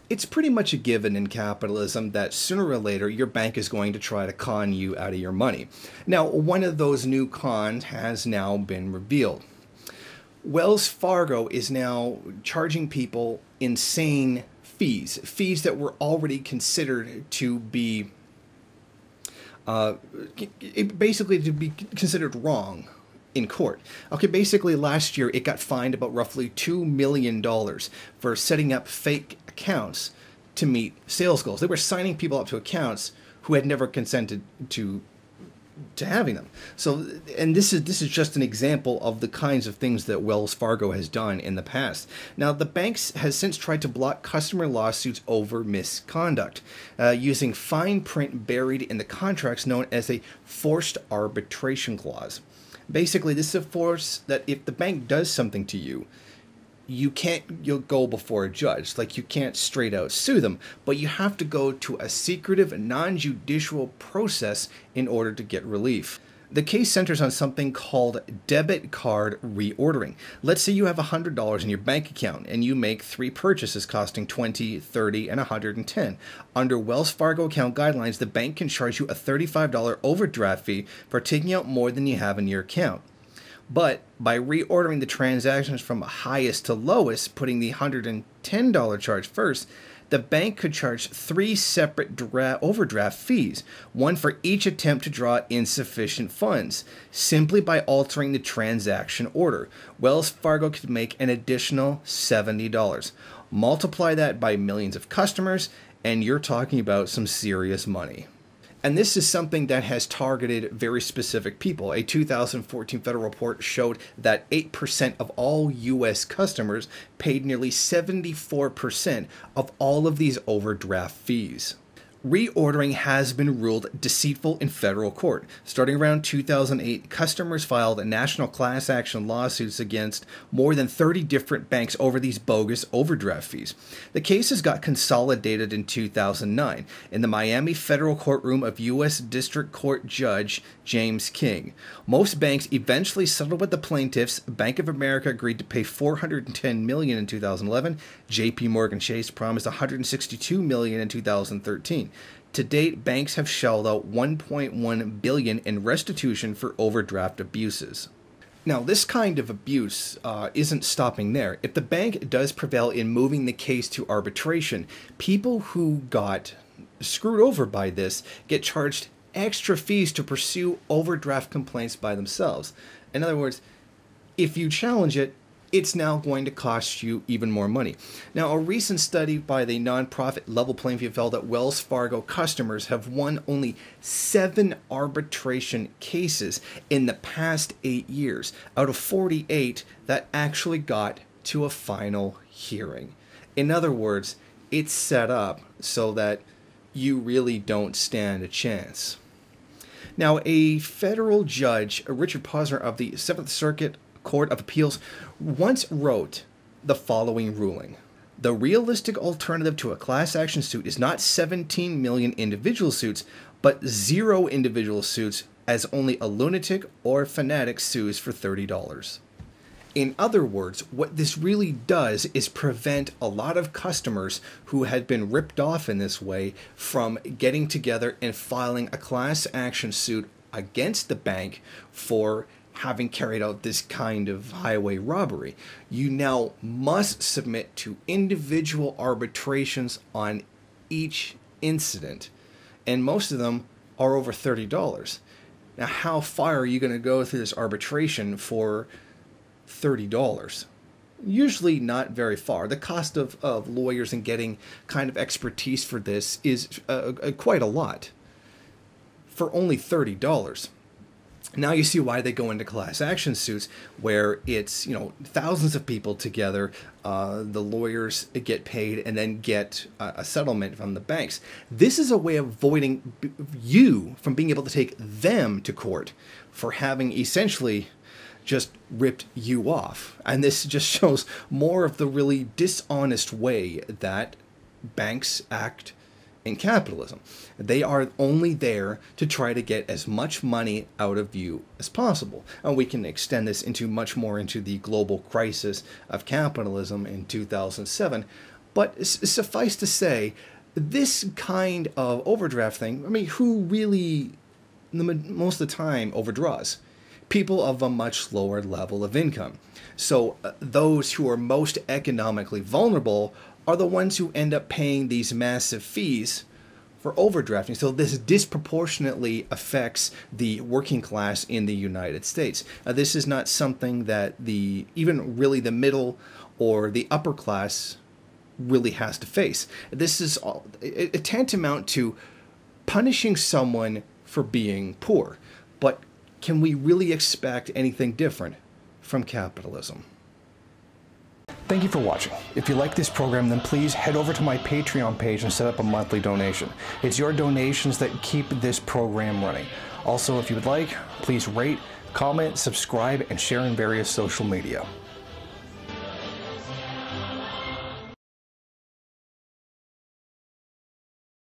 It's pretty much a given in capitalism that sooner or later your bank is going to try to con you out of your money. Now, one of those new cons has now been revealed. Wells Fargo is now charging people insane fees that were already considered to be basically to be considered wrong in court. Okay, basically last year it got fined about roughly $2 million for setting up fake accounts to meet sales goals. They were signing people up to accounts who had never consented to having them. So, and this is just an example of the kinds of things that Wells Fargo has done in the past. Now, the banks has since tried to block customer lawsuits over misconduct, using fine print buried in the contracts known as a forced arbitration clause. Basically, this is a force that if the bank does something to you, you'll go before a judge. Like, you can't straight out sue them, but you have to go to a secretive, non-judicial process in order to get relief. The case centers on something called debit card reordering. Let's say you have $100 in your bank account and you make 3 purchases costing $20, $30, and $110. Under Wells Fargo account guidelines, the bank can charge you a $35 overdraft fee for taking out more than you have in your account. But by reordering the transactions from highest to lowest, putting the $110 charge first, the bank could charge 3 separate overdraft fees, one for each attempt to draw insufficient funds, simply by altering the transaction order. Wells Fargo could make an additional $70. Multiply that by millions of customers, and you're talking about some serious money. And this is something that has targeted very specific people. A 2014 federal report showed that 8% of all U.S. customers paid nearly 74% of all of these overdraft fees. Reordering has been ruled deceitful in federal court. Starting around 2008, customers filed national class action lawsuits against more than 30 different banks over these bogus overdraft fees. The cases got consolidated in 2009 in the Miami federal courtroom of U.S. District Court Judge James King. Most banks eventually settled with the plaintiffs. Bank of America agreed to pay $410 million in 2011. J.P. Morgan Chase promised $162 million in 2013. To date, banks have shelled out $1.1 billion in restitution for overdraft abuses. Now, this kind of abuse isn't stopping there. If the bank does prevail in moving the case to arbitration, people who got screwed over by this get charged extra fees to pursue overdraft complaints by themselves. In other words, if you challenge it, it's now going to cost you even more money. Now, a recent study by the nonprofit Level Playing Field found that Wells Fargo customers have won only 7 arbitration cases in the past 8 years, out of 48 that actually got to a final hearing. In other words, it's set up so that you really don't stand a chance. Now, a federal judge, Richard Posner of the 7th Circuit Court of Appeals, once wrote the following ruling. The realistic alternative to a class action suit is not 17 million individual suits, but 0 individual suits, as only a lunatic or fanatic sues for $30. In other words, what this really does is prevent a lot of customers who had been ripped off in this way from getting together and filing a class action suit against the bank for having carried out this kind of highway robbery. You now must submit to individual arbitrations on each incident, and most of them are over $30. Now, how far are you going to go through this arbitration for $30? Usually not very far. The cost of lawyers and getting kind of expertise for this is quite a lot for only $30. Now you see why they go into class action suits, where it's, thousands of people together, the lawyers get paid and then get a settlement from the banks. This is a way of avoiding you from being able to take them to court for having essentially just ripped you off. And this just shows more of the really dishonest way that banks act in capitalism. They are only there to try to get as much money out of you as possible. And we can extend this much more into the global crisis of capitalism in 2007. But suffice to say, this kind of overdraft thing, I mean, who really, most of the time, overdraws? People of a much lower level of income. So those who are most economically vulnerable are the ones who end up paying these massive fees for overdrafting. So this disproportionately affects the working class in the United States. This is not something that even really the middle or the upper class really has to face. This is tantamount to punishing someone for being poor. But can we really expect anything different from capitalism? Thank you for watching. If you like this program, then please head over to my Patreon page and set up a monthly donation. It's your donations that keep this program running. Also, if you would like, please rate, comment, subscribe, and share in various social media.